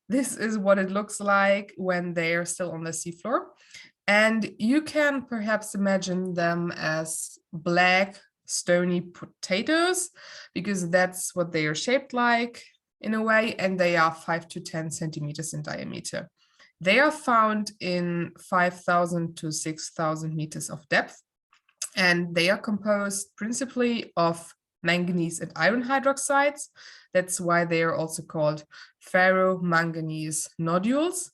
This is what it looks like when they are still on the seafloor. And you can perhaps imagine them as black, stony potatoes, because that's what they are shaped like in a way, and they are 5 to 10 centimeters in diameter. They are found in 5,000 to 6,000 meters of depth, and they are composed principally of manganese and iron hydroxides. That's why they are also called ferromanganese nodules.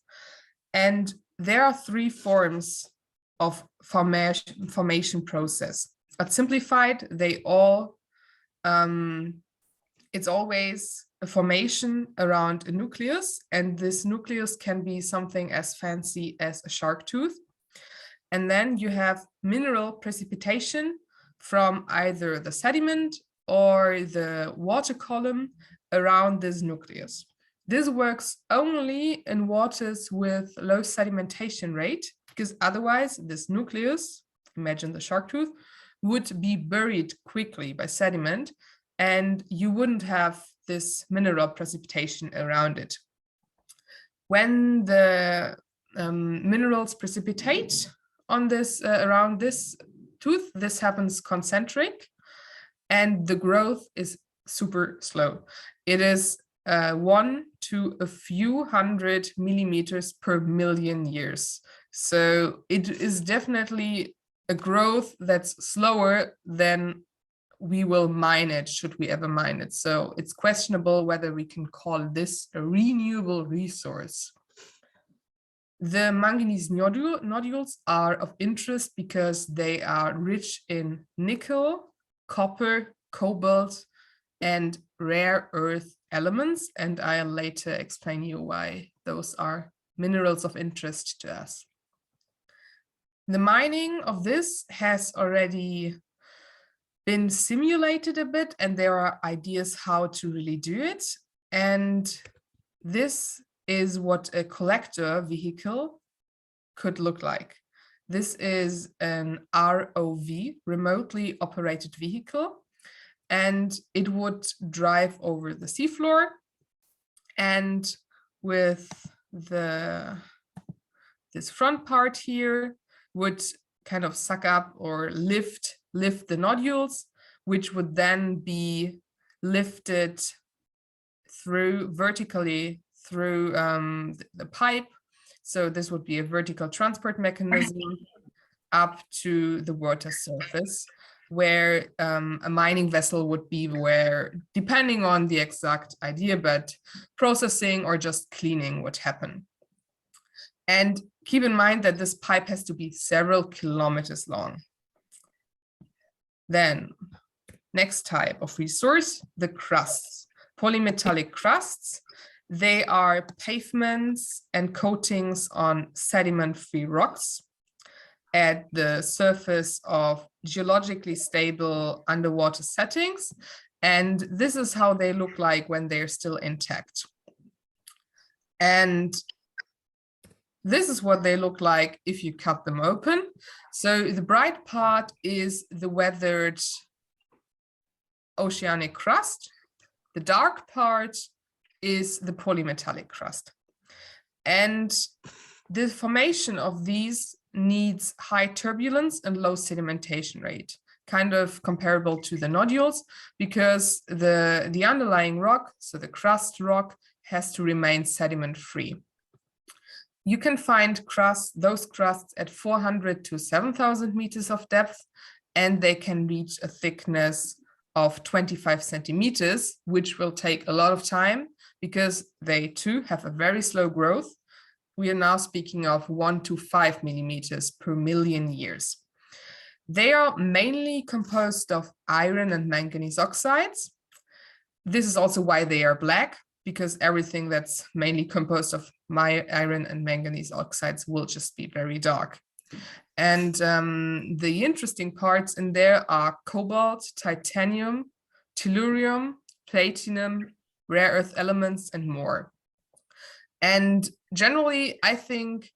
And there are three forms of formation process. But simplified, they all, it's always a formation around a nucleus, and this nucleus can be something as fancy as a shark tooth. And then you have mineral precipitation from either the sediment or the water column around this nucleus. This works only in waters with low sedimentation rate, because otherwise this nucleus, imagine the shark tooth, would be buried quickly by sediment, and you wouldn't have this mineral precipitation around it. When the minerals precipitate on this around this tooth, this happens concentric, and the growth is super slow. It is 1 to a few hundred millimeters per million years. So it is definitely a growth that's slower than we will mine it, should we ever mine it. So it's questionable whether we can call this a renewable resource. The manganese nodules are of interest because they are rich in nickel, copper, cobalt, and rare earth elements. And I'll later explain you why those are minerals of interest to us. The mining of this has already been simulated a bit, and there are ideas how to really do it. And this is what a collector vehicle could look like. This is an ROV, remotely operated vehicle, and it would drive over the seafloor, and with this front part here would kind of suck up or lift the nodules, which would then be lifted vertically through the pipe. So this would be a vertical transport mechanism up to the water surface, where a mining vessel would be, where, depending on the exact idea, but processing or just cleaning would happen. And keep in mind that this pipe has to be several kilometers long. Then, next type of resource, the crusts, polymetallic crusts. They are pavements and coatings on sediment-free rocks at the surface of geologically stable underwater settings. And this is how they look like when they're still intact. And this is what they look like if you cut them open. So the bright part is the weathered oceanic crust. The dark part is the polymetallic crust. And the formation of these needs high turbulence and low sedimentation rate, kind of comparable to the nodules, because the underlying rock, so the crust rock, has to remain sediment-free. You can find those crusts at 400 to 7,000 meters of depth, and they can reach a thickness of 25 centimeters, which will take a lot of time because they too have a very slow growth. We are now speaking of 1 to 5 millimeters per million years. They are mainly composed of iron and manganese oxides. This is also why they are black, because everything that's mainly composed of iron and manganese oxides will just be very dark. And the interesting parts in there are cobalt, titanium, tellurium, platinum, rare earth elements, and more. And generally, I think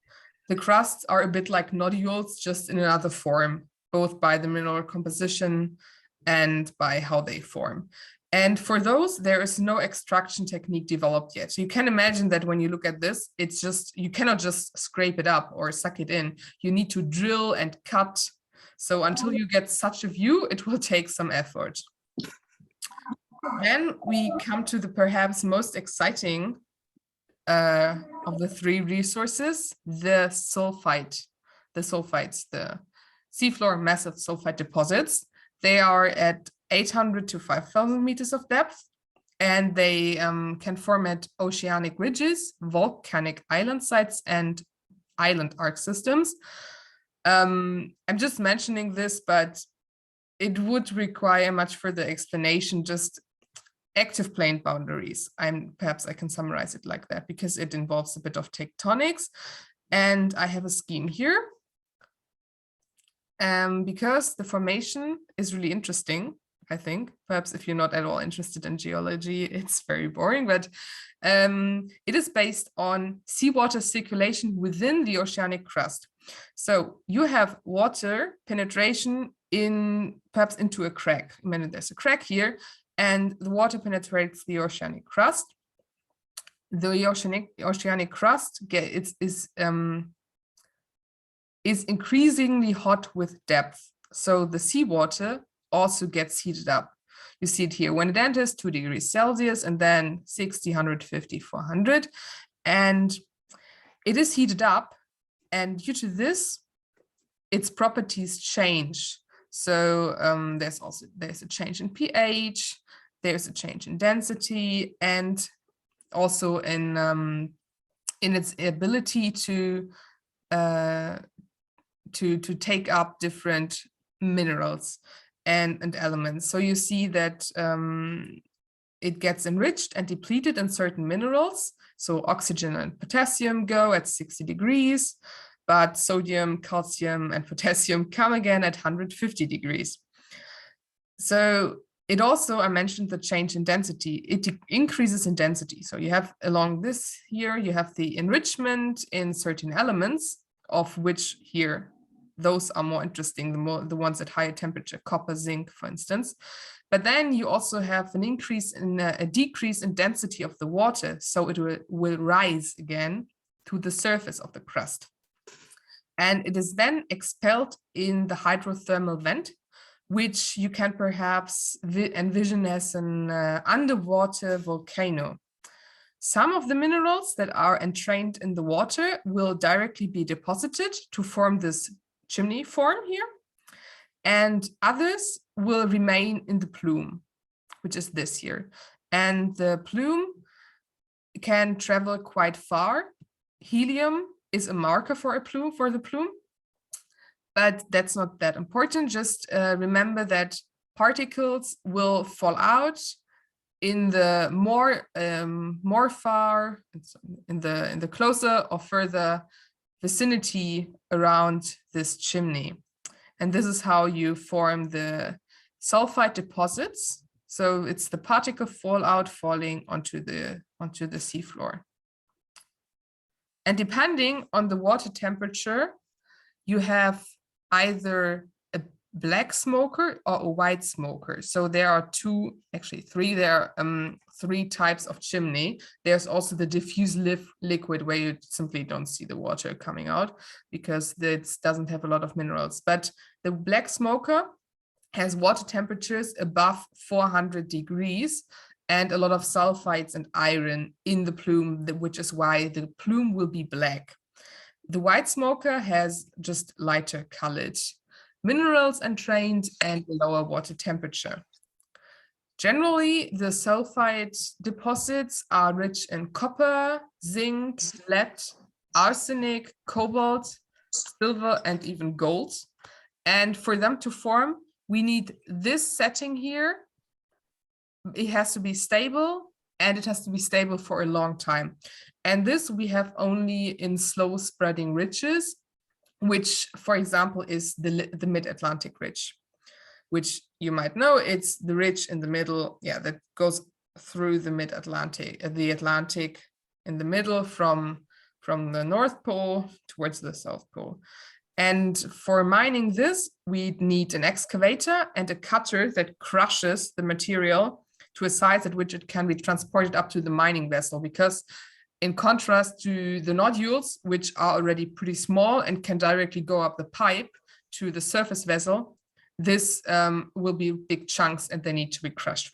the crusts are a bit like nodules, just in another form, both by the mineral composition and by how they form. And for those, there is no extraction technique developed yet. So you can imagine that when you look at this, it's just, you cannot just scrape it up or suck it in. You need to drill and cut. So until you get such a view, it will take some effort. Then we come to the perhaps most exciting of the three resources, the sulfides, the seafloor massive sulfide deposits. They are at 800 to 5,000 meters of depth, and they can form at oceanic ridges, volcanic island sites, and island arc systems. I'm just mentioning this, but it would require much further explanation. Just active plane boundaries. Perhaps I can summarize it like that because it involves a bit of tectonics. And I have a scheme here. Because the formation is really interesting, I think. Perhaps if you're not at all interested in geology, it's very boring, but it is based on seawater circulation within the oceanic crust. So you have water penetration perhaps into a crack. I mean, there's a crack here, and the water penetrates the oceanic crust. The oceanic crust is increasingly hot with depth. So the seawater also gets heated up. You see it here when it enters 2 degrees Celsius and then 60, 150, 400. And it is heated up. And due to this, its properties change. So there's a change in pH, there's a change in density, and also in its ability to take up different minerals and elements. So you see that it gets enriched and depleted in certain minerals. So oxygen and potassium go at 60 degrees, but sodium, calcium, and potassium come again at 150 degrees. So it also, I mentioned the change in density, it increases in density. So you have along this here, you have the enrichment in certain elements, of which here, those are more interesting, the ones at higher temperature, copper, zinc, for instance. But then you also have an increase in a decrease in density of the water. So it will rise again to the surface of the crust. And it is then expelled in the hydrothermal vent, which you can perhaps envision as an underwater volcano. Some of the minerals that are entrained in the water will directly be deposited to form this chimney form here, and others will remain in the plume, which is this here. And the plume can travel quite far. Helium is a marker for the plume, but that's not that important. Just remember that particles will fall out in the more far, in the closer or further vicinity around this chimney. And this is how you form the sulfide deposits. So it's the particle fallout falling onto the seafloor. And depending on the water temperature, you have either a black smoker or a white smoker. So there are three types of chimney. There's also the diffuse liquid where you simply don't see the water coming out because it doesn't have a lot of minerals. But the black smoker has water temperatures above 400 degrees and a lot of sulfides and iron in the plume, which is why the plume will be black. The white smoker has just lighter colored minerals entrained and lower water temperature. Generally, the sulfide deposits are rich in copper, zinc, lead, arsenic, cobalt, silver, and even gold. And for them to form, we need this setting here. It has to be stable, and it has to be stable for a long time. And this we have only in slow spreading ridges, which, for example, is the mid-Atlantic ridge, which you might know, it's the ridge in the middle, that goes through the mid-Atlantic, the Atlantic in the middle from the North Pole towards the South Pole. And for mining this, we need an excavator and a cutter that crushes the material to a size at which it can be transported up to the mining vessel, because in contrast to the nodules, which are already pretty small and can directly go up the pipe to the surface vessel, this will be big chunks and they need to be crushed.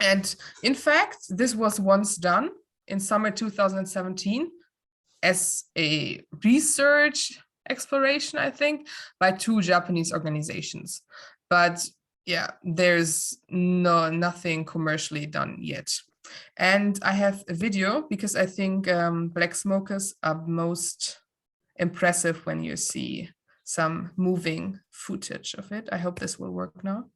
And in fact, this was once done in summer 2017 as a research exploration, I think, by 2 Japanese organizations. But yeah, there's nothing commercially done yet. And I have a video because I think black smokers are most impressive when you see some moving footage of it. I hope this will work now.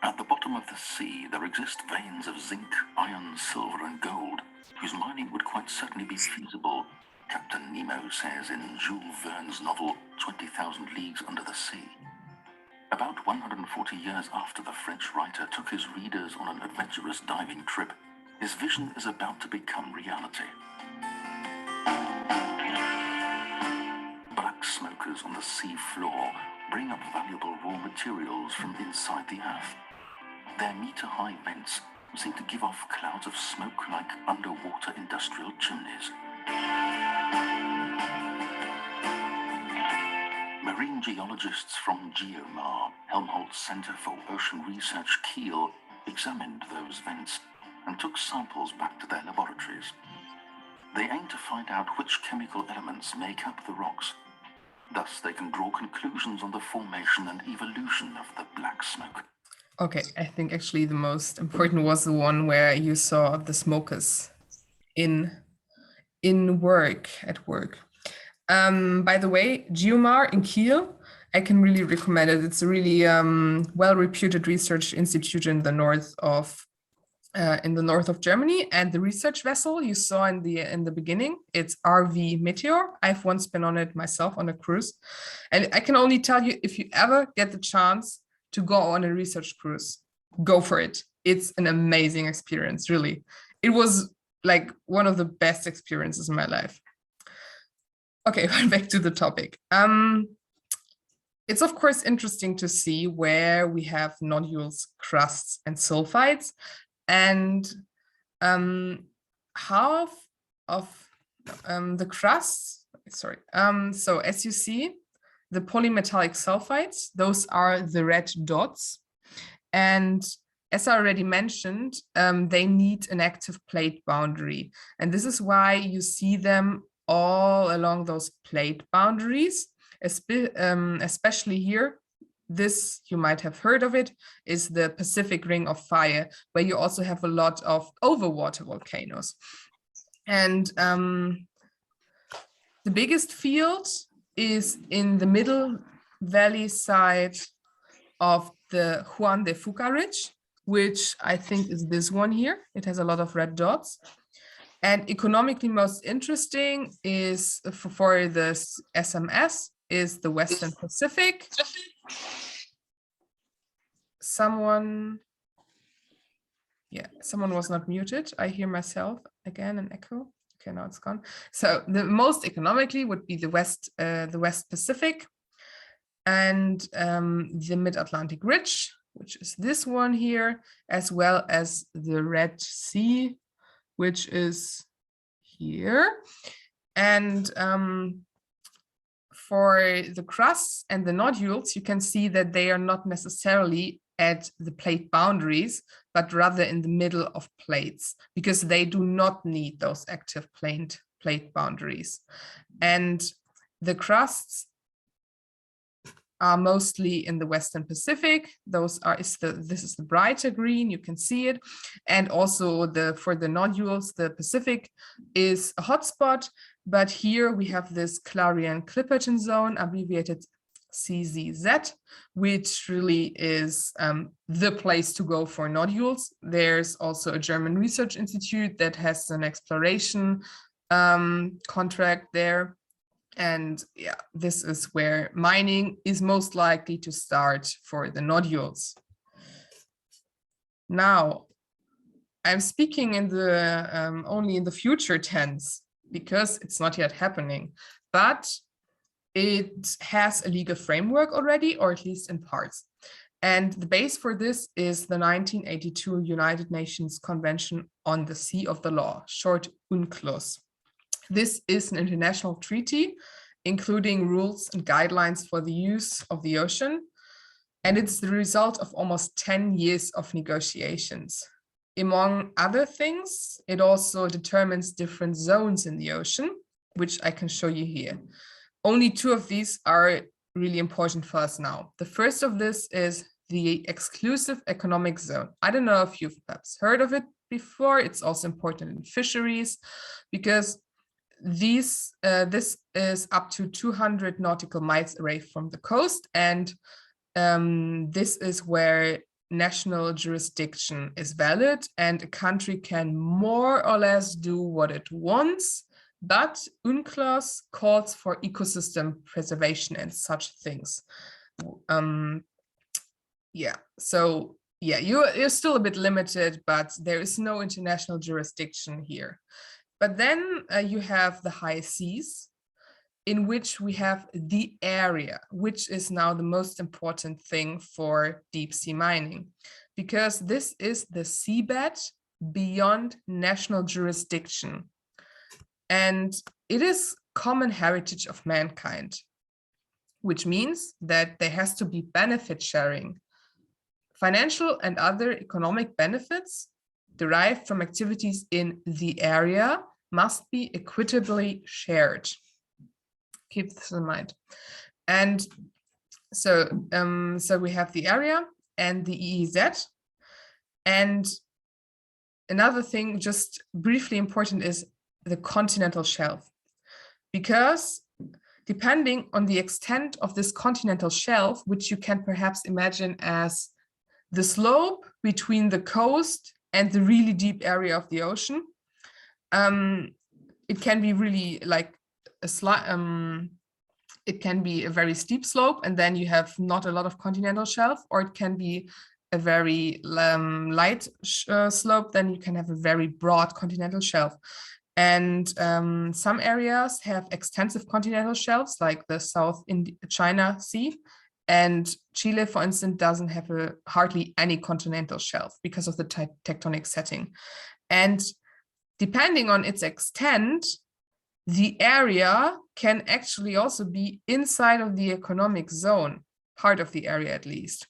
At the bottom of the sea, there exist veins of zinc, iron, silver, and gold, whose mining would quite certainly be feasible, Captain Nemo says in Jules Verne's novel 20,000 Leagues Under the Sea. About 140 years after the French writer took his readers on an adventurous diving trip, his vision is about to become reality. Black smokers on the sea floor bring up valuable raw materials from inside the earth. Their meter-high vents seem to give off clouds of smoke like underwater industrial chimneys. Marine geologists from GeoMar, Helmholtz Center for Ocean Research Kiel, examined those vents and took samples back to their laboratories. They aim to find out which chemical elements make up the rocks. Thus, they can draw conclusions on the formation and evolution of the black smoke. Okay, I think actually the most important was the one where you saw the smokers at work. By the way, GeoMar in Kiel, I can really recommend it. It's a really well-reputed research institute in the north of Germany. And the research vessel you saw in the beginning, it's RV Meteor. I've once been on it myself on a cruise, and I can only tell you, if you ever get the chance to go on a research cruise, go for it. It's an amazing experience, really. It was like one of the best experiences in my life. Okay, back to the topic. It's of course interesting to see where we have nodules, crusts, and sulfides, and half of the crusts. Sorry. So as you see, the polymetallic sulfides, those are the red dots, and as I already mentioned, they need an active plate boundary, and this is why you see them all along those plate boundaries, especially here. This, you might have heard of it, is the Pacific Ring of Fire, where you also have a lot of overwater volcanoes. And the biggest field is in the middle valley side of the Juan de Fuca Ridge, which I think is this one here. It has a lot of red dots. And economically most interesting is for the SMS is the Western Pacific. Someone was not muted. I hear myself again, an echo. Okay, now it's gone. So the most economically would be the West Pacific and the Mid-Atlantic Ridge, which is this one here, as well as the Red Sea, which is here. And for the crusts and the nodules, you can see that they are not necessarily at the plate boundaries, but rather in the middle of plates, because they do not need those active plate boundaries. And the crusts are mostly in the Western Pacific. This is the brighter green, you can see it. And also for the nodules, the Pacific is a hotspot, but here we have this Clarion-Clipperton zone, abbreviated CZZ, which really is the place to go for nodules. There's also a German research institute that has an exploration contract there. And yeah, this is where mining is most likely to start for the nodules. Now, I'm speaking in the only in the future tense because it's not yet happening, but it has a legal framework already, or at least in parts. And the base for this is the 1982 United Nations Convention on the Sea of the Law, short UNCLOS. This is an international treaty, including rules and guidelines for the use of the ocean. And it's the result of almost 10 years of negotiations. Among other things, it also determines different zones in the ocean, which I can show you here. Only two of these are really important for us now. The first of this is the exclusive economic zone. I don't know if you've perhaps heard of it before. It's also important in fisheries because this is up to 200 nautical miles away from the coast, and this is where national jurisdiction is valid, and a country can more or less do what it wants, but UNCLOS calls for ecosystem preservation and such things. You're still a bit limited, but there is no international jurisdiction here. But then you have the high seas, in which we have the area, which is now the most important thing for deep sea mining, because this is the seabed beyond national jurisdiction. And it is common heritage of mankind, which means that there has to be benefit sharing. Financial and other economic benefits derived from activities in the area must be equitably shared. Keep this in mind. And so we have the area and the EEZ. And another thing just briefly important is the continental shelf, because depending on the extent of this continental shelf, which you can perhaps imagine as the slope between the coast and the really deep area of the ocean, it can be really like it can be a very steep slope, and then you have not a lot of continental shelf, or it can be a very light slope, then you can have a very broad continental shelf. And some areas have extensive continental shelves, like the South China Sea. And Chile, for instance, doesn't have hardly any continental shelf because of the tectonic setting. And depending on its extent, the area can actually also be inside of the economic zone, part of the area at least.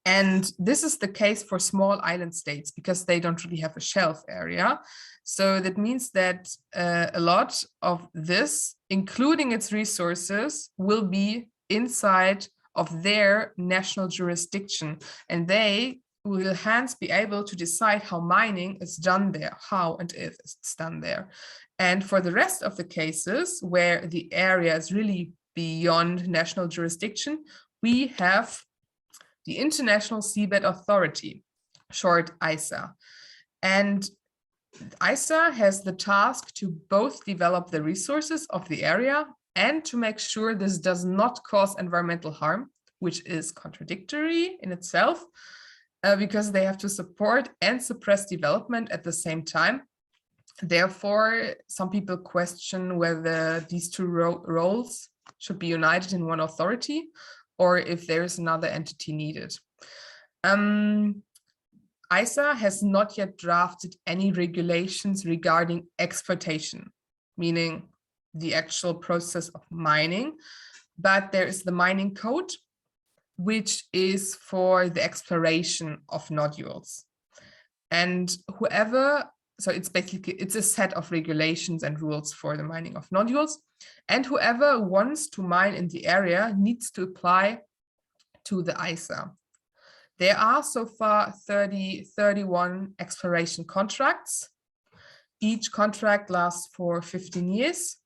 And this is the case for small island states because they don't really have a shelf area. So that means that a lot of this, including its resources, will be inside of their national jurisdiction, and they will hence be able to decide how mining is done there, how and if it's done there. And for the rest of the cases where the area is really beyond national jurisdiction, we have the International Seabed Authority, short ISA. And ISA has the task to both develop the resources of the area and to make sure this does not cause environmental harm, which is contradictory in itself, because they have to support and suppress development at the same time. Therefore, some people question whether these two roles should be united in one authority or if there is another entity needed. ISA has not yet drafted any regulations regarding exploitation, meaning the actual process of mining, but there is the mining code, which is for the exploration of nodules. And it's a set of regulations and rules for the mining of nodules. And whoever wants to mine in the area needs to apply to the ISA. There are so far 31 exploration contracts. Each contract lasts for 15 years.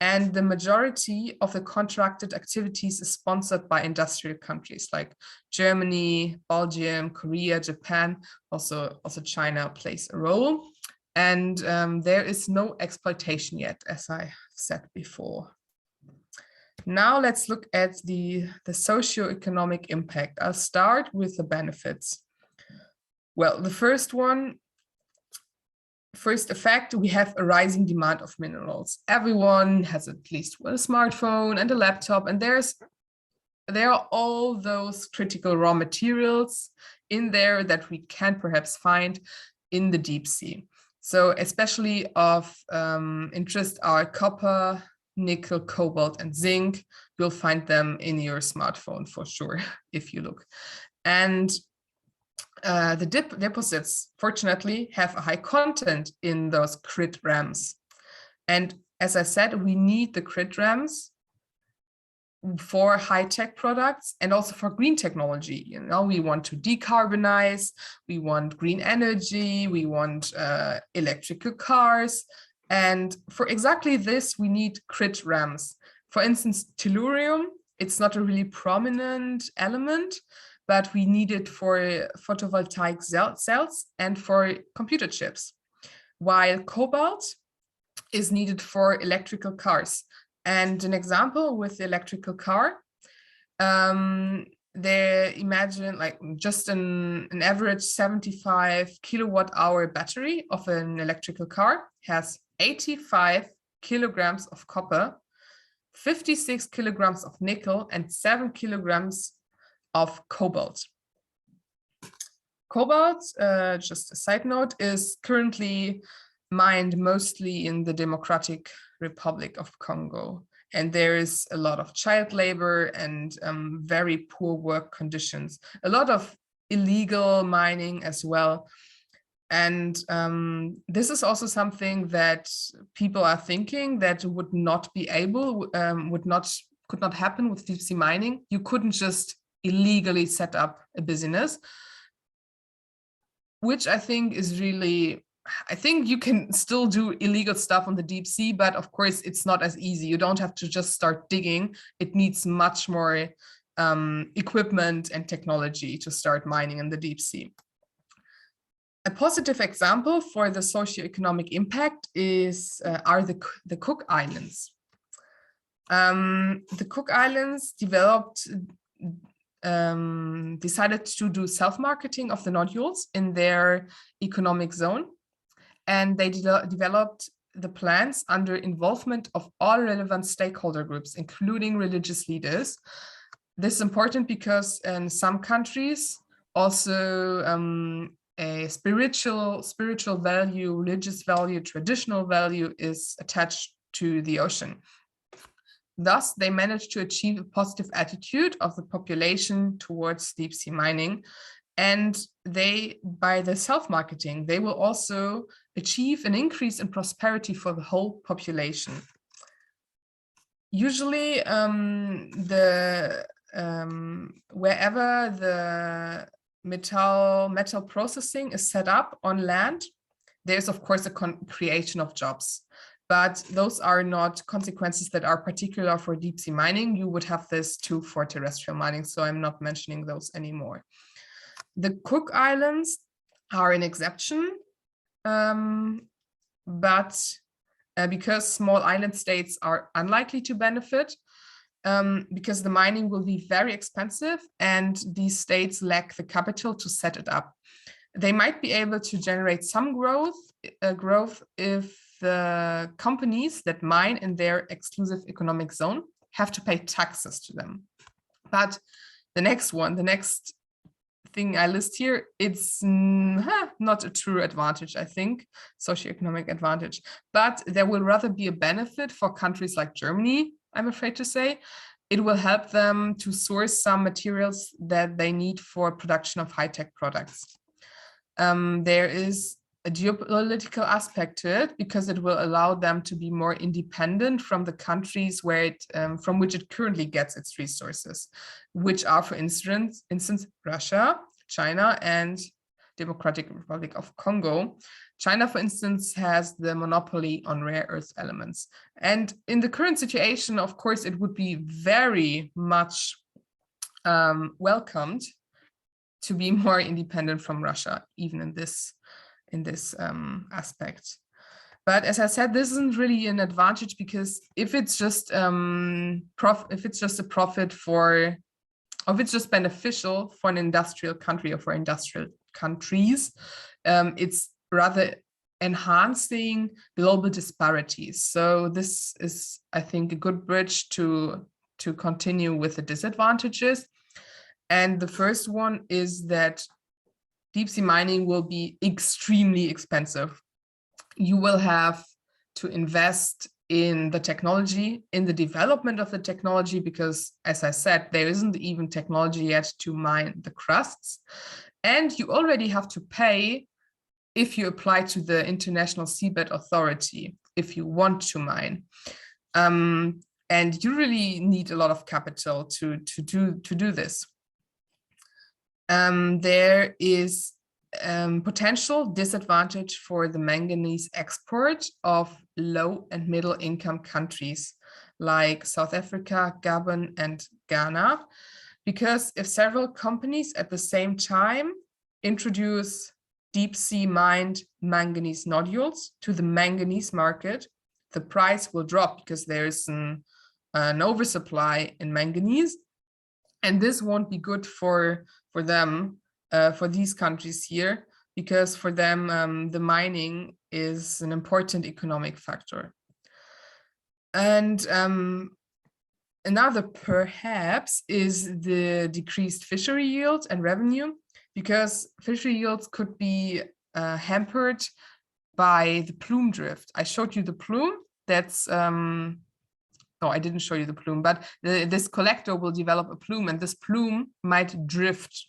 And the majority of the contracted activities is sponsored by industrial countries like Germany, Belgium, Korea, Japan. Also China plays a role. And there is no exploitation yet, as I said before. Now let's look at the socioeconomic impact. I'll start with the benefits. Well, the first effect, we have a rising demand of minerals. Everyone has at least a smartphone and a laptop, and there are all those critical raw materials in there that we can perhaps find in the deep sea. So especially of interest are copper, nickel, cobalt, and zinc. You'll find them in your smartphone for sure, if you look. And the deposits, fortunately, have a high content in those crit rams. And as I said, we need the crit rams for high-tech products and also for green technology. You know, we want to decarbonize, we want green energy, we want electrical cars. And for exactly this, we need crit rams. For instance, tellurium, it's not a really prominent element, but we need it for photovoltaic cells and for computer chips, while cobalt is needed for electrical cars. And an example with the electrical car, they imagine like just an average 75 kilowatt hour battery of an electrical car has 85 kilograms of copper, 56 kilograms of nickel, and 7 kilograms of cobalt. Cobalt, just a side note, is currently mined mostly in the Democratic Republic of Congo. And there is a lot of child labor and very poor work conditions, a lot of illegal mining as well. And this is also something that people are thinking that would not be able, could not happen with deep sea mining. You couldn't just illegally set up a business, which I think is really, I think you can still do illegal stuff on the deep sea, but of course it's not as easy. You don't have to just start digging. It needs much more equipment and technology to start mining in the deep sea. A positive example for the socioeconomic impact are the Cook Islands. The Cook Islands decided to do self-marketing of the nodules in their economic zone. And they developed the plans under involvement of all relevant stakeholder groups, including religious leaders. This is important because in some countries, also a spiritual value, religious value, traditional value is attached to the ocean. Thus, they managed to achieve a positive attitude of the population towards deep sea mining. And by the self-marketing, they will also achieve an increase in prosperity for the whole population. Usually, wherever the metal processing is set up on land, there's of course a creation of jobs. But those are not consequences that are particular for deep sea mining. You would have this too for terrestrial mining, so I'm not mentioning those anymore. The Cook Islands are an exception, but because small island states are unlikely to benefit, because the mining will be very expensive and these states lack the capital to set it up. They might be able to generate some growth if the companies that mine in their exclusive economic zone have to pay taxes to them. But the next thing I list here, it's not a true advantage, I think, socioeconomic advantage, but there will rather be a benefit for countries like Germany, I'm afraid to say. It will help them to source some materials that they need for production of high-tech products. There is a geopolitical aspect to it because it will allow them to be more independent from the countries where from which it currently gets its resources, which are, for instance, Russia, China, and Democratic Republic of Congo. China, for instance, has the monopoly on rare earth elements. And in the current situation, of course, it would be very much welcomed to be more independent from Russia, even in this aspect. But as I said, this isn't really an advantage, because if it's just if it's just beneficial for an industrial country or for industrial countries, it's rather enhancing global disparities. So this is, I think, a good bridge to continue with the disadvantages. And the first one is that deep sea mining will be extremely expensive. You will have to invest in the technology, in the development of the technology, because, as I said, there isn't even technology yet to mine the crusts. And you already have to pay if you apply to the International Seabed Authority, if you want to mine. And you really need a lot of capital to do this. There is potential disadvantage for the manganese export of low and middle income countries like South Africa, Gabon, and Ghana, because if several companies at the same time introduce deep sea mined manganese nodules to the manganese market, the price will drop because there is an oversupply in manganese, and this won't be good for them, for these countries here, because for them the mining is an important economic factor. And another perhaps is the decreased fishery yield and revenue, because fishery yields could be hampered by the plume drift. I showed you the plume. That's no, I didn't show you the plume, but this collector will develop a plume, and this plume might drift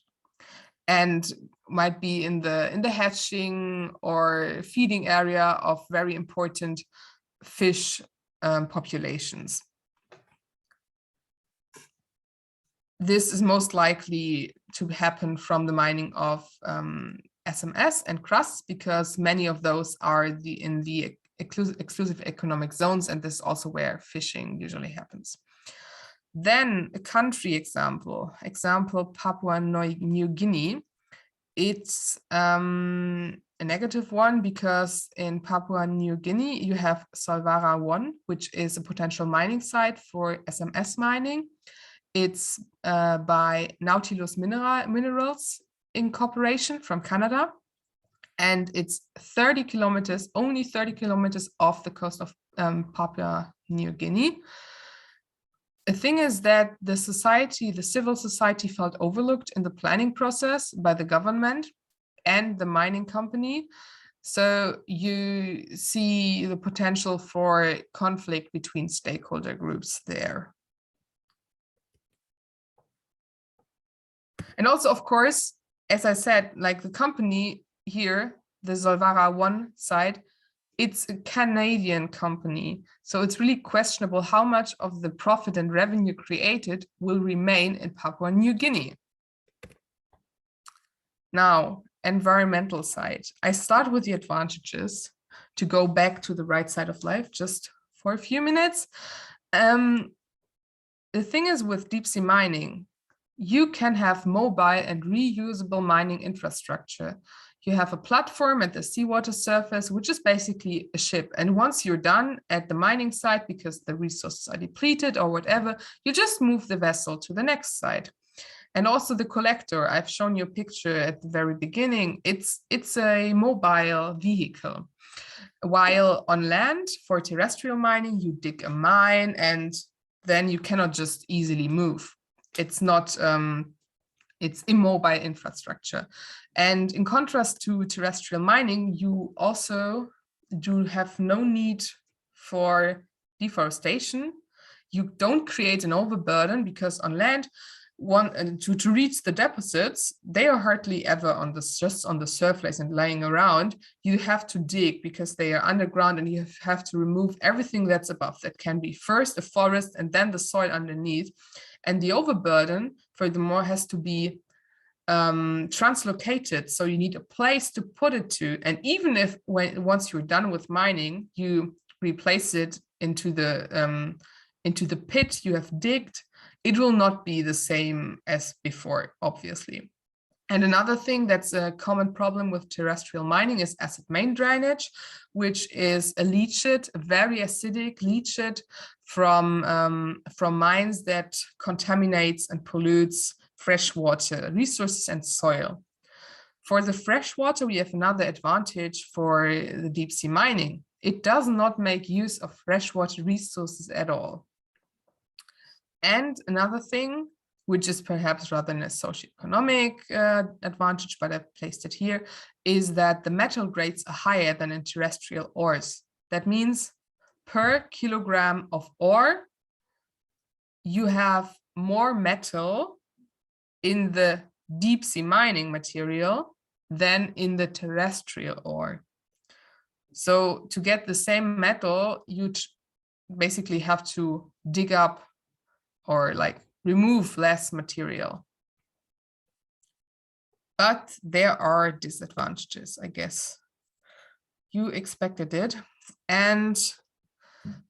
and might be in the hatching or feeding area of very important fish populations. This is most likely to happen from the mining of SMS and crusts, because many of those are in the exclusive economic zones, and this is also where fishing usually happens. Then a country example Papua New Guinea. It's a negative one, because in Papua New Guinea you have Solvara 1, which is a potential mining site for SMS mining. It's by Nautilus Minerals Incorporation from Canada. And it's 30 kilometers, only 30 kilometers off the coast of Papua New Guinea. The thing is that the civil society felt overlooked in the planning process by the government and the mining company. So you see the potential for conflict between stakeholder groups there. And also, of course, as I said, like the company here, the Solvara 1 site, it's a Canadian company. So it's really questionable how much of the profit and revenue created will remain in Papua New Guinea. Now, environmental side. I start with the advantages to go back to the right side of life just for a few minutes. The thing is, with deep sea mining, you can have mobile and reusable mining infrastructure. You have a platform at the seawater surface, which is basically a ship. And once you're done at the mining site, because the resources are depleted or whatever, you just move the vessel to the next site. And also the collector, I've shown you a picture at the very beginning. It's a mobile vehicle. While on land for terrestrial mining, you dig a mine and then you cannot just easily move. It's not, it's immobile infrastructure. And in contrast to terrestrial mining, you also do have no need for deforestation. You don't create an overburden, because on land, to reach the deposits, they are hardly ever just on the surface and laying around. You have to dig because they are underground, and you have to remove everything that's above. That can be first a forest and then the soil underneath. And the overburden, furthermore, has to be translocated, so you need a place to put it to. And even if once you're done with mining, you replace it into the pit you have digged, it will not be the same as before, obviously. And another thing that's a common problem with terrestrial mining is acid main drainage, which is a leachate, a very acidic leachate from mines that contaminates and pollutes freshwater resources and soil. For the freshwater, we have another advantage for the deep sea mining. It does not make use of freshwater resources at all. And another thing, which is perhaps rather than a socioeconomic advantage, but I placed it here, is that the metal grades are higher than in terrestrial ores. That means per kilogram of ore, you have more metal in the deep sea mining material than in the terrestrial ore. So to get the same metal, you basically have to dig up or like remove less material. But there are disadvantages, I guess. You expected it. And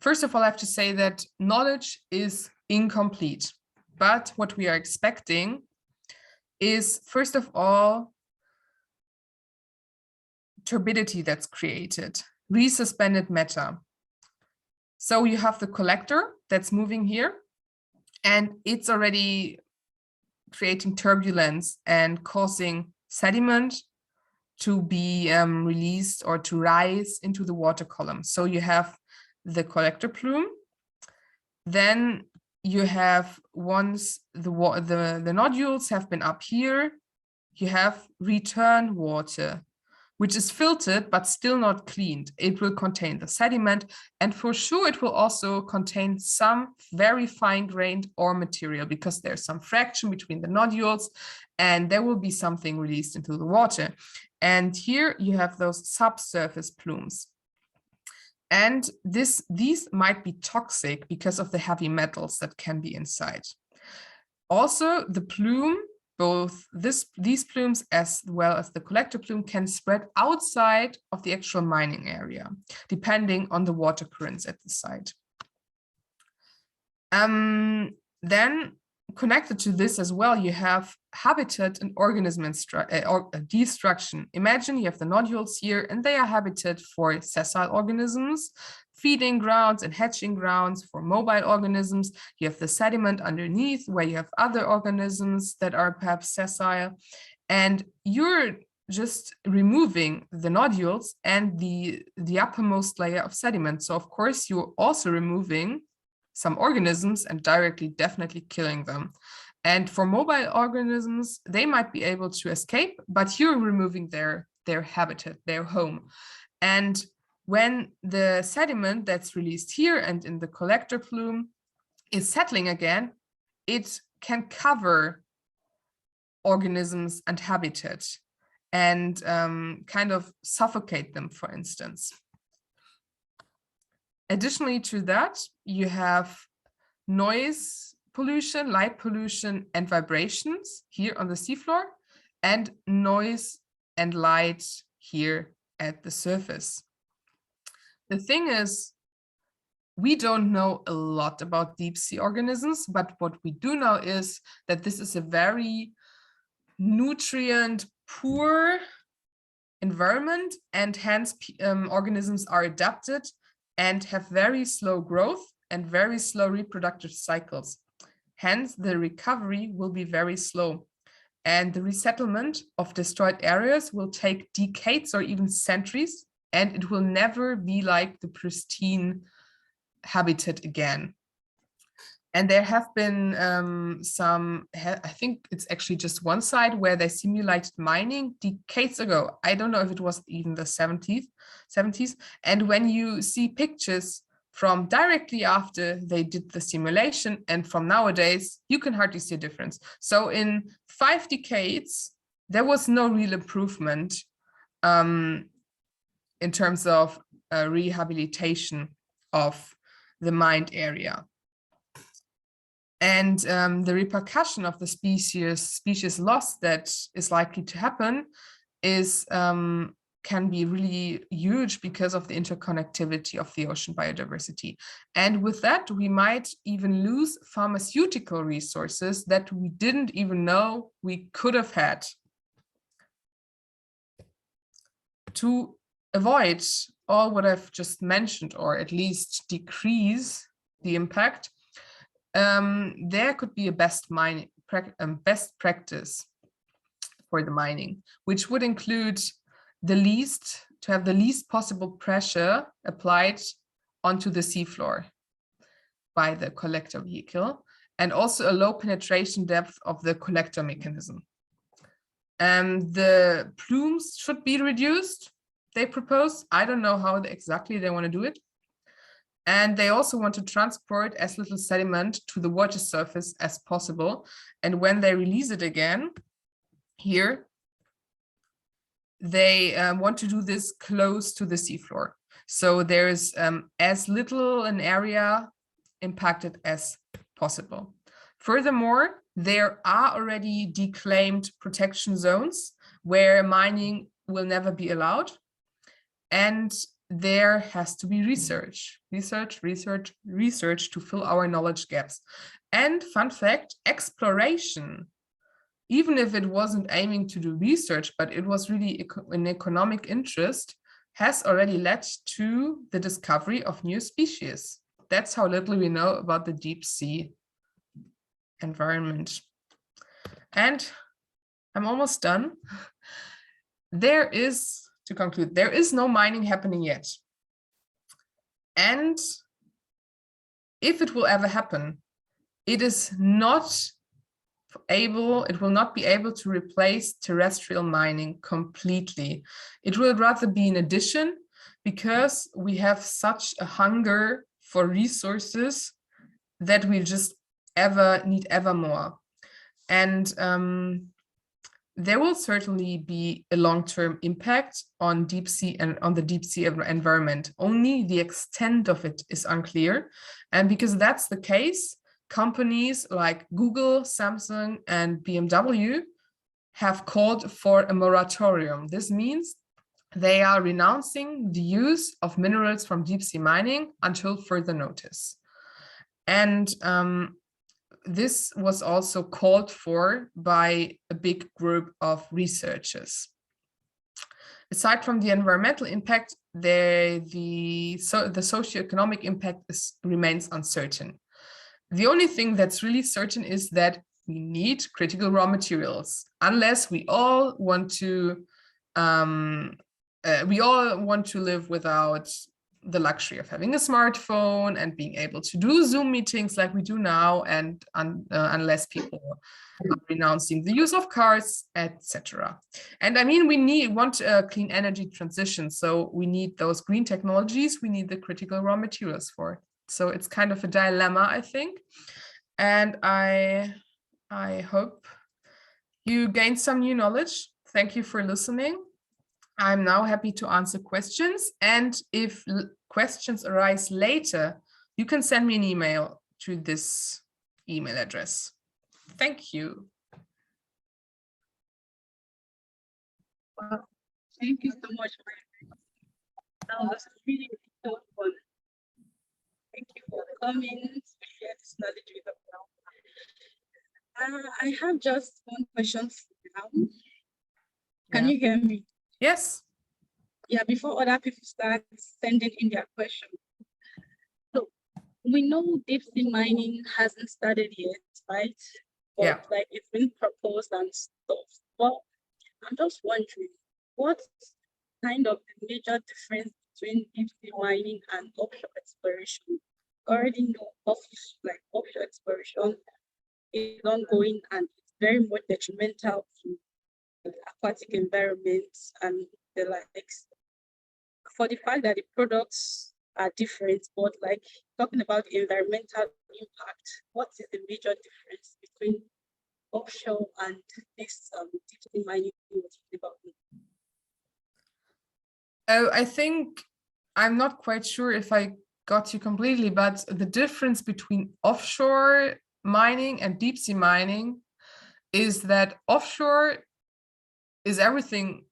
first of all, I have to say that knowledge is incomplete. But what we are expecting is, first of all, turbidity that's created, resuspended matter. So you have the collector that's moving here, and it's already creating turbulence and causing sediment to be released or to rise into the water column. So you have the collector plume. Then you have, once the nodules have been up here, you have return water, which is filtered but still not cleaned. It will contain the sediment, and for sure it will also contain some very fine-grained ore material, because there's some fraction between the nodules and there will be something released into the water. And here you have those subsurface plumes. And these might be toxic because of the heavy metals that can be inside. Also, the plume, both these plumes as well as the collector plume, can spread outside of the actual mining area, depending on the water currents at the site. Then connected to this as well, you have habitat and organism destruction. Imagine you have the nodules here, and they are habitat for sessile organisms, feeding grounds and hatching grounds for mobile organisms. You have the sediment underneath where you have other organisms that are perhaps sessile, and you're just removing the nodules and the uppermost layer of sediment. So of course you're also removing some organisms and directly definitely killing them. And for mobile organisms, they might be able to escape, but you're removing their habitat, their home. And when the sediment that's released here and in the collector plume is settling again, it can cover organisms and habitat and kind of suffocate them, for instance. Additionally to that, you have noise pollution, light pollution, and vibrations here on the seafloor, and noise and light here at the surface. The thing is, we don't know a lot about deep sea organisms, but what we do know is that this is a very nutrient poor environment, and hence organisms are adapted and have very slow growth and very slow reproductive cycles. Hence, the recovery will be very slow. And the resettlement of destroyed areas will take decades or even centuries, and it will never be like the pristine habitat again. And there have been I think it's actually just one site where they simulated mining decades ago. I don't know if it was even the 70s. And when you see pictures from directly after they did the simulation and from nowadays, you can hardly see a difference. So in 5 decades, there was no real improvement in terms of rehabilitation of the mined area. And the repercussion of the species loss that is likely to happen is can be really huge because of the interconnectivity of the ocean biodiversity. And with that, we might even lose pharmaceutical resources that we didn't even know we could have had. To avoid all what I've just mentioned, or at least decrease the impact, there could be a best practice for the mining, which would include to have the least possible pressure applied onto the seafloor by the collector vehicle, and also a low penetration depth of the collector mechanism. The plumes should be reduced, they propose. I don't know how exactly they want to do it. And they also want to transport as little sediment to the water surface as possible. And when they release it again, here, they want to do this close to the seafloor. So there's as little an area impacted as possible. Furthermore, there are already declaimed protection zones where mining will never be allowed. And there has to be research to fill our knowledge gaps. And fun fact, exploration, even if it wasn't aiming to do research, but it was really an economic interest, has already led to the discovery of new species. That's how little we know about the deep sea environment. And I'm almost done. To conclude, there is no mining happening yet. And if it will ever happen, it will not be able to replace terrestrial mining completely. It will rather be an addition, because we have such a hunger for resources that we just need ever more. And there will certainly be a long-term impact on deep sea and on the deep sea environment. Only the extent of it is unclear. And because that's the case, companies like Google, Samsung, and BMW have called for a moratorium. This means they are renouncing the use of minerals from deep sea mining until further notice. And this was also called for by a big group of researchers. Aside from the environmental impact, the socioeconomic impact remains uncertain. The only thing that's really certain is that we need critical raw materials, unless we all want to live without the luxury of having a smartphone and being able to do Zoom meetings like we do now, and unless people are renouncing the use of cars, etc. And I mean, we want a clean energy transition, so we need those green technologies, we need the critical raw materials for it. So it's kind of a dilemma, I think. And I hope you gained some new knowledge. Thank you for listening. I'm now happy to answer questions. And if questions arise later, you can send me an email to this email address. Thank you. Well, thank you so much. That was really helpful. Thank you for coming to share this knowledge with us. I have just one question for now. Can you hear me? Yes. Yeah, before other people start sending in their questions. So we know deep sea mining hasn't started yet, right? But yeah. Like it's been proposed and stuff. But I'm just wondering, what's kind of the major difference between deep sea mining and offshore exploration? Already know offshore exploration is ongoing and it's very much detrimental to the aquatic environments and the likes. For the fact that the products are different, but like talking about the environmental impact, what is the major difference between offshore and this deep sea mining development? I think I'm not quite sure if I got you completely, but the difference between offshore mining and deep sea mining is that offshore is everything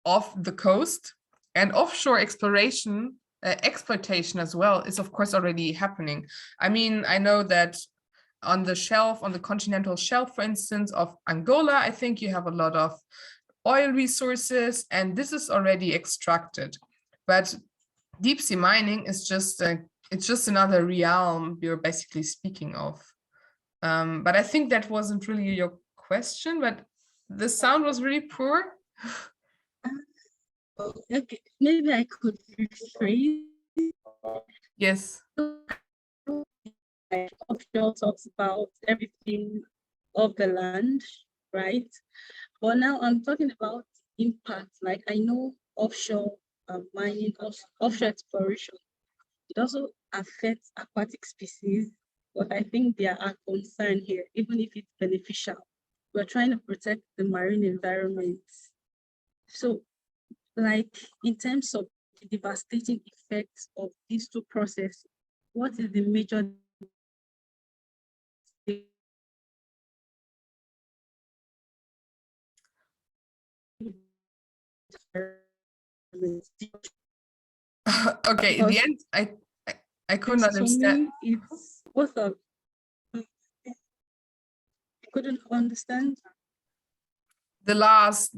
off the coast, and offshore exploration, exploitation as well is of course already happening. I mean, I know that on the shelf, on the continental shelf, for instance, of Angola, I think you have a lot of oil resources, and this is already extracted. But deep sea mining is just it's just another realm we're basically speaking of. But I think that wasn't really your question, but the sound was really poor. Okay, maybe I could rephrase. Yes. Offshore talks about everything of the land, right? But now I'm talking about impact. Like I know offshore mining, offshore exploration, it also affects aquatic species, but I think there are concerns here, even if it's beneficial. We're trying to protect the marine environment. So, like in terms of the devastating effects of these two processes, what is the major Okay, in the end, I couldn't understand. For me, it's what's up? I couldn't understand. The last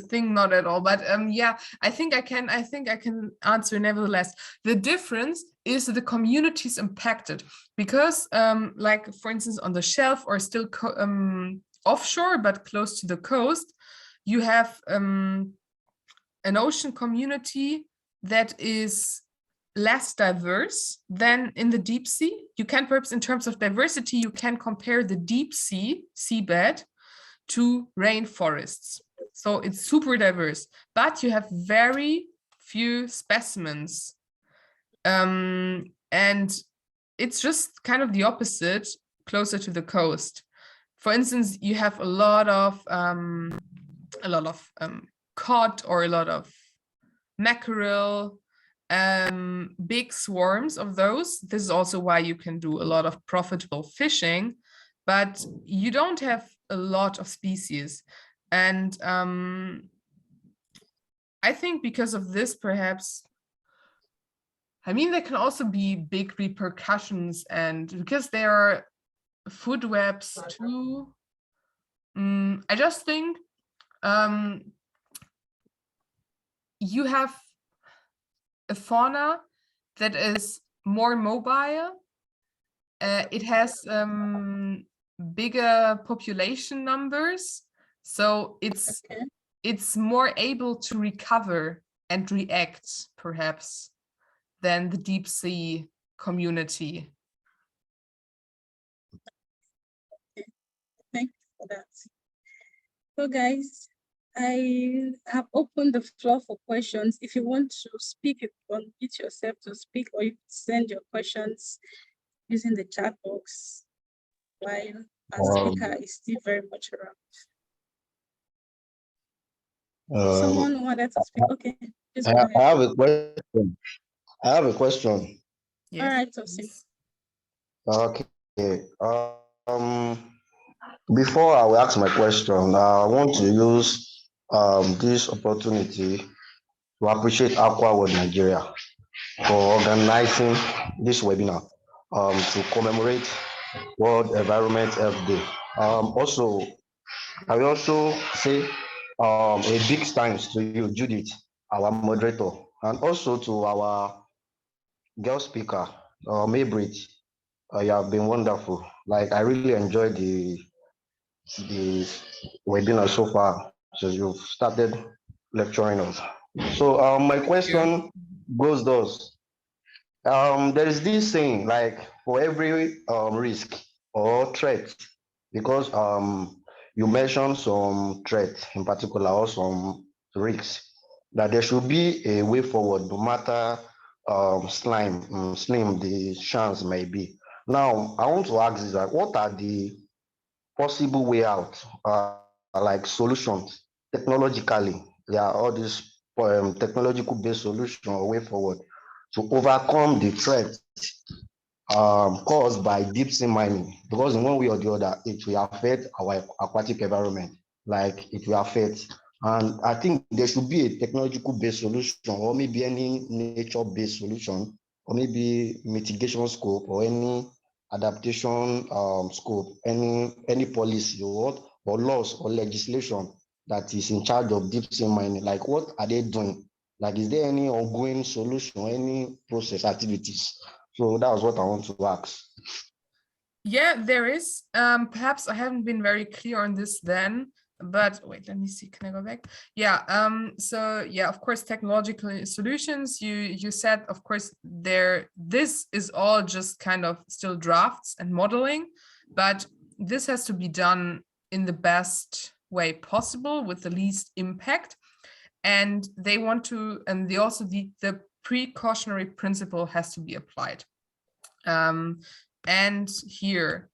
thing, not at all, but yeah, I think I can answer nevertheless. The difference is the communities impacted, because like for instance on the shelf or still offshore but close to the coast, you have an ocean community that is less diverse than in the deep sea. You can perhaps, in terms of diversity, you can compare the deep sea seabed to rainforests. So it's super diverse, but you have very few specimens. And it's just kind of the opposite, closer to the coast. For instance, you have a lot of cod or a lot of mackerel, big swarms of those. This is also why you can do a lot of profitable fishing, but you don't have a lot of species. And I think because of this, perhaps, I mean, there can also be big repercussions, and because there are food webs too. I just think you have a fauna that is more mobile. It has bigger population numbers, so it's more able to recover and react, perhaps, than the deep sea community. Thank you for that. So guys, I have opened the floor for questions. If you want to speak, you can unmute yourself to speak, or you can send your questions using the chat box while our speaker is still very much around. Someone wanted to speak. Okay, I have a question. Yes. All right, Tosin. Okay. Before I will ask my question, I want to use this opportunity to appreciate Aqua World Nigeria for organizing this webinar to commemorate World Environment Health Day. Also, I will also say a big thanks to you, Judith, our moderator, and also to our girl speaker, Mai-Brit. You have been wonderful. Like I really enjoyed the webinar so far. So you've started lecturing us. So my question goes thus. There is this saying like for every risk or threat, because you mentioned some threat in particular or some risks, that there should be a way forward no matter slim the chance may be. Now I want to ask is that what are the possible way out, like solutions technologically? There are all these technological based solutions or way forward to overcome the threat caused by deep sea mining, because in one way or the other, it will affect our aquatic environment, like it will affect. And I think there should be a technological-based solution, or maybe any nature-based solution, or maybe mitigation scope, or any adaptation scope, any policy or laws or legislation that is in charge of deep sea mining. Like, what are they doing? Like, is there any ongoing solution, any process activities? So that was what I want to ask. Yeah, there is. Perhaps I haven't been very clear on this then, but wait, let me see. Can I go back? Yeah. So yeah, of course, technological solutions. You said, of course, this is all just kind of still drafts and modeling, but this has to be done in the best way possible with the least impact. And they want to, and they also the precautionary principle has to be applied. And here,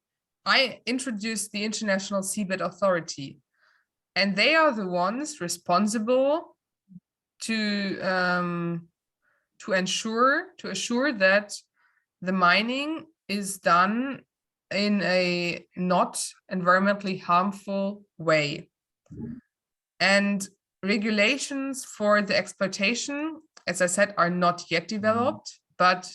I introduced the International Seabed Authority, and they are the ones responsible to assure that the mining is done in a not environmentally harmful way. And regulations for the exploitation, as I said, are not yet developed, but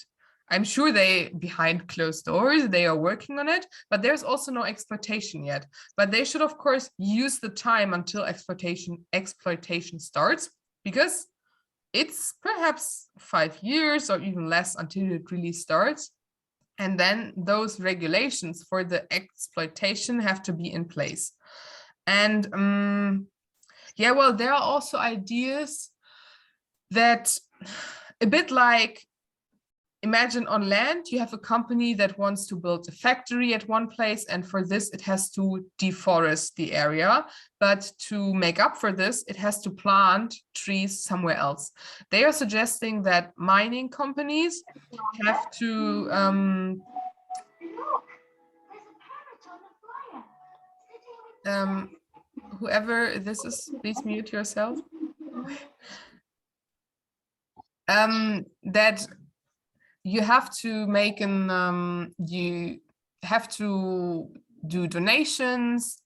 I'm sure behind closed doors, they are working on it, but there's also no exploitation yet. But they should, of course, use the time until exploitation starts, because it's perhaps 5 years or even less until it really starts. And then those regulations for the exploitation have to be in place. And yeah, well, there are also ideas that a bit like, imagine on land, you have a company that wants to build a factory at one place, and for this, it has to deforest the area. But to make up for this, it has to plant trees somewhere else. They are suggesting that mining companies have to whoever this is, please mute yourself. That you have to make you have to do donations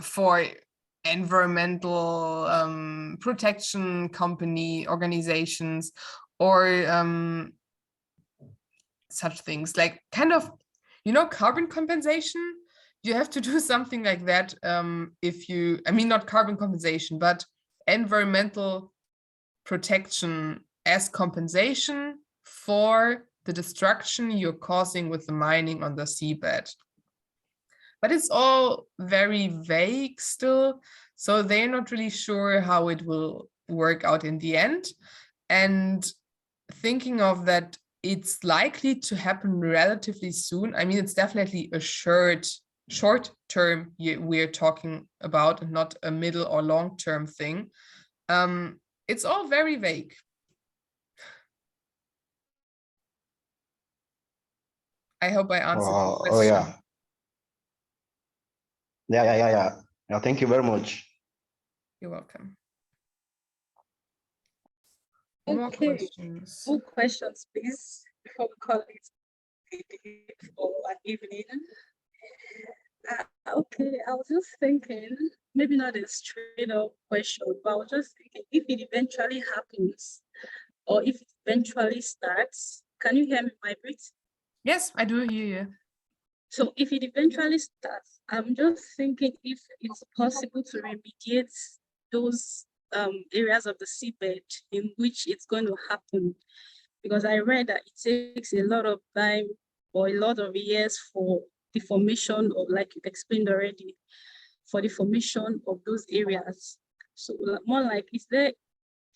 for environmental protection company organizations, or such things like kind of, carbon compensation. You have to do something like that not carbon compensation, but environmental protection as compensation for the destruction you're causing with the mining on the seabed. But it's all very vague still, so they're not really sure how it will work out in the end. And thinking of that, it's likely to happen relatively soon. I mean, it's definitely a short term we're talking about, and not a middle or long term thing. It's all very vague. I hope I answered your question. Oh yeah. Yeah. Thank you very much. You're welcome. Okay. More questions. More questions, please, before we call it a day or an evening. Okay, I was just thinking, maybe not a straight up question, but I was just thinking, if it eventually happens, or if it eventually starts, can you hear me, Mai-Brit? Yes, I do hear you. So if it eventually starts, I'm just thinking if it's possible to remediate those areas of the seabed in which it's going to happen. Because I read that it takes a lot of time or a lot of years for the formation of, like you explained already, for the formation of those areas. So more like, do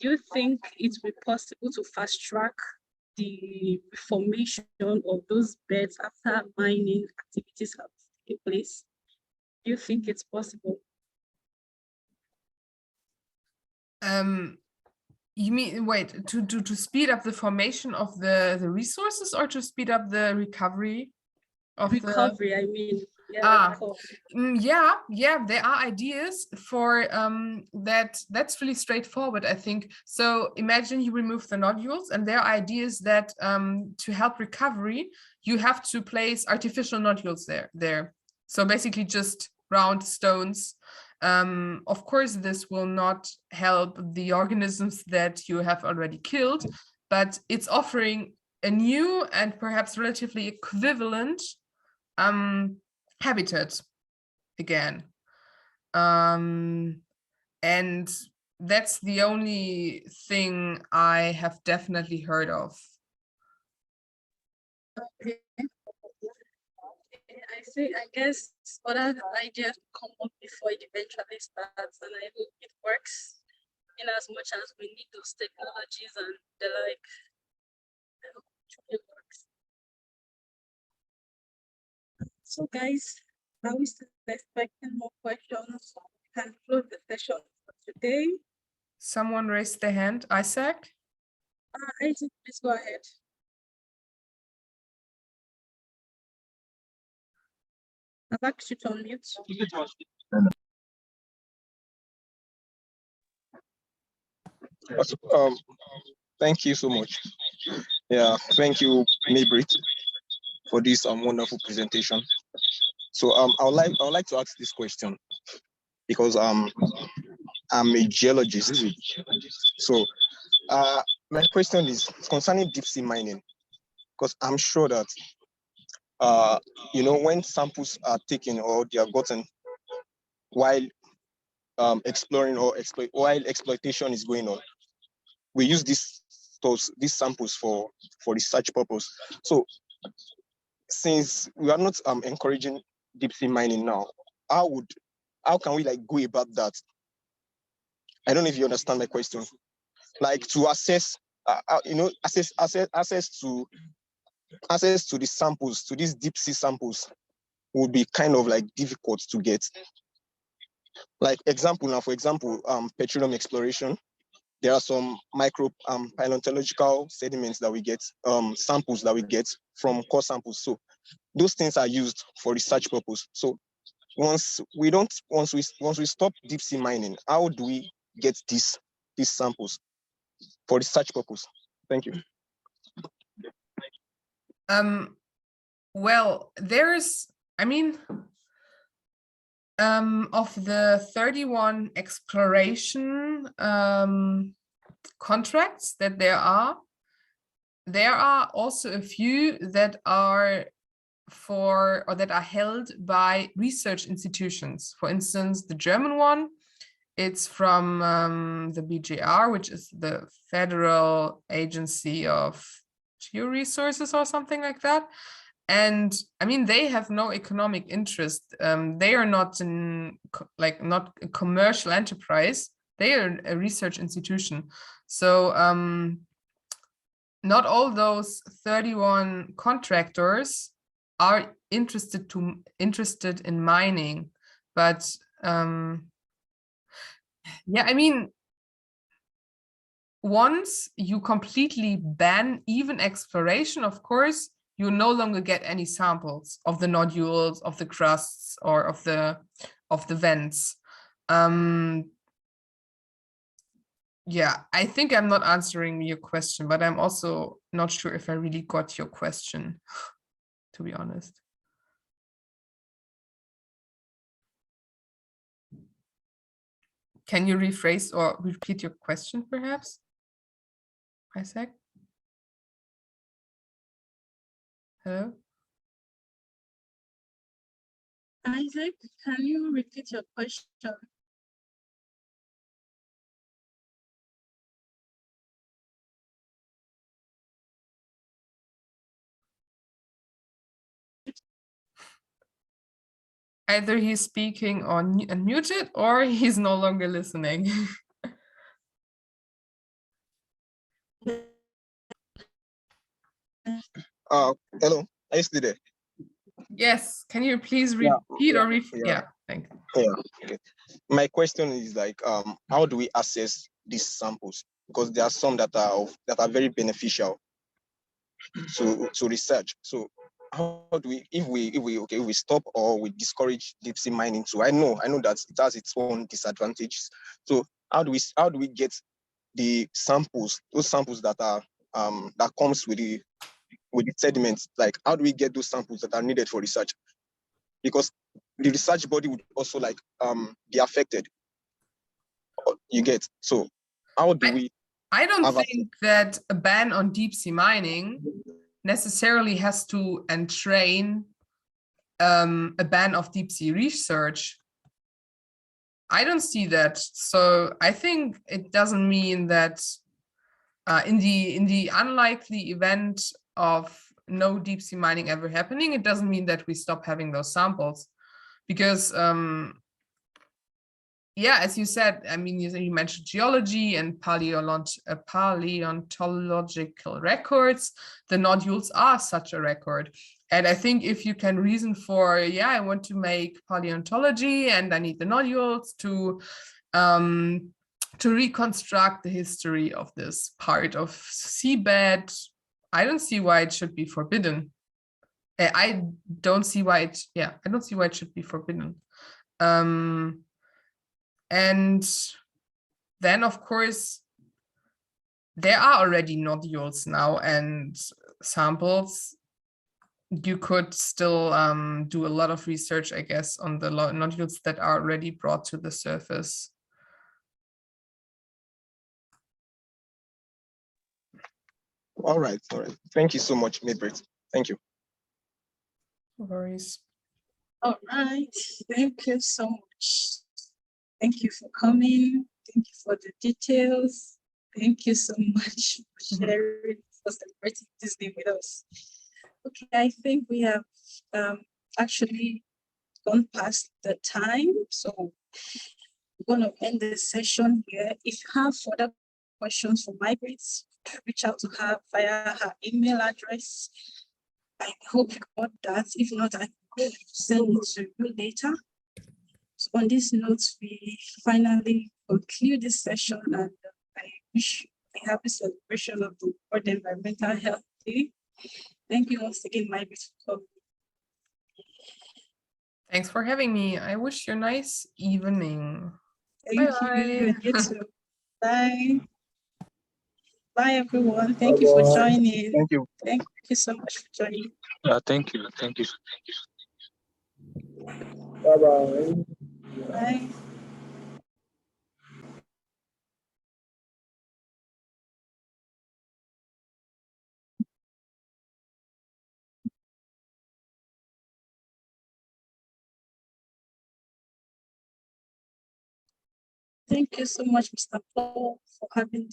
you think it will be possible to fast track the formation of those beds after mining activities have taken place? Do you think it's possible? You mean, wait, to speed up the formation of the resources, or to speed up the recovery of recovery, I mean. Ah. So Yeah, there are ideas for that. That's really straightforward, I think. So imagine you remove the nodules, and there are ideas that to help recovery, you have to place artificial nodules there. So basically just round stones. Of course, this will not help the organisms that you have already killed, but it's offering a new and perhaps relatively equivalent habitat again. And that's the only thing I have definitely heard of. okay. I guess other ideas come up before it eventually starts, and I hope it works in as much as we need those technologies and the like. I hope it really works. So guys, are we still expecting more questions? We can close the session for today. Someone raised their hand. Isaac? Isaac, please go ahead. I've asked you to unmute. Thank you so much. Yeah, thank you, Mai-Brit, for this wonderful presentation. So I would like to ask this question because I'm a geologist. So my question is concerning deep sea mining, because I'm sure that when samples are taken or they are gotten while exploring or while exploitation is going on, we use these samples for research purpose. So since we are not encouraging deep sea mining now, how can we like go about that? I don't know if you understand my question. Like to access access to the samples, to these deep sea samples, would be kind of like difficult to get. Like for example, petroleum exploration, there are some micro paleontological sediments that we get, samples that we get from core samples. So those things are used for research purpose. So once we stop deep sea mining, how do we get these samples for research purpose? Thank you. Well, of the 31 exploration contracts that there are also a few that are that are held by research institutions. For instance, the German one, it's from the BGR, which is the Federal Agency of Georesources or something like that. And I mean, they have no economic interest. They are not not a commercial enterprise. They are a research institution. So not all those 31 contractors are interested in mining, but yeah, I mean, once you completely ban even exploration, of course, you no longer get any samples of the nodules, of the crusts, or of the vents. Yeah, I think I'm not answering your question, but I'm also not sure if I really got your question, to be honest. Can you rephrase or repeat your question, perhaps, Isaac? Hello? Isaac, can you repeat your question? Either he's speaking on unmuted or he's no longer listening. Hello, are you still there? Yes, can you please repeat or yeah. Thank you. Yeah, okay. My question is like, how do we assess these samples? Because there are some that are very beneficial to research. So how do we, if we stop or we discourage deep sea mining too? I know that it has its own disadvantages. So how do we get the samples, those samples that are that comes with the sediments? Like, how do we get those samples that are needed for research? Because the research body would also like be affected. You get? So how do we? I don't think that a ban on deep sea mining necessarily has to entrain a ban of deep sea research. I don't see that. So I think it doesn't mean that in the unlikely event of no deep sea mining ever happening, it doesn't mean that we stop having those samples, because yeah, as you said, I mean, you mentioned geology and paleontological records. The nodules are such a record. And I think if you can reason for, yeah, I want to make paleontology and I need the nodules to reconstruct the history of this part of seabed, I don't see why it should be forbidden. I don't see why it should be forbidden. And then, of course, there are already nodules now and samples. You could still do a lot of research, I guess, on the nodules that are already brought to the surface. All right. Thank you so much, Mai-Brit. Thank you. No worries. All right. Thank you so much. Thank you for coming. Thank you for the details. Thank you so much for sharing, for celebrating this day with us. Okay, I think we have actually gone past the time. So we're going to end the session here. If you have further questions for Mai-Brit, reach out to her via her email address. I hope you got that. If not, I will send it to you later. So on this note, we finally conclude this session, and I wish you a happy celebration of the World Environmental Health Day. Thank you once again, Mai-Brit, for coming. Thanks for having me. I wish you a nice evening. Thank you. You too. Bye. Bye, everyone. Thank you for joining. Thank you. Thank you so much for joining. Thank you. Bye. Bye. Thank you so much, Mr. Paul, for having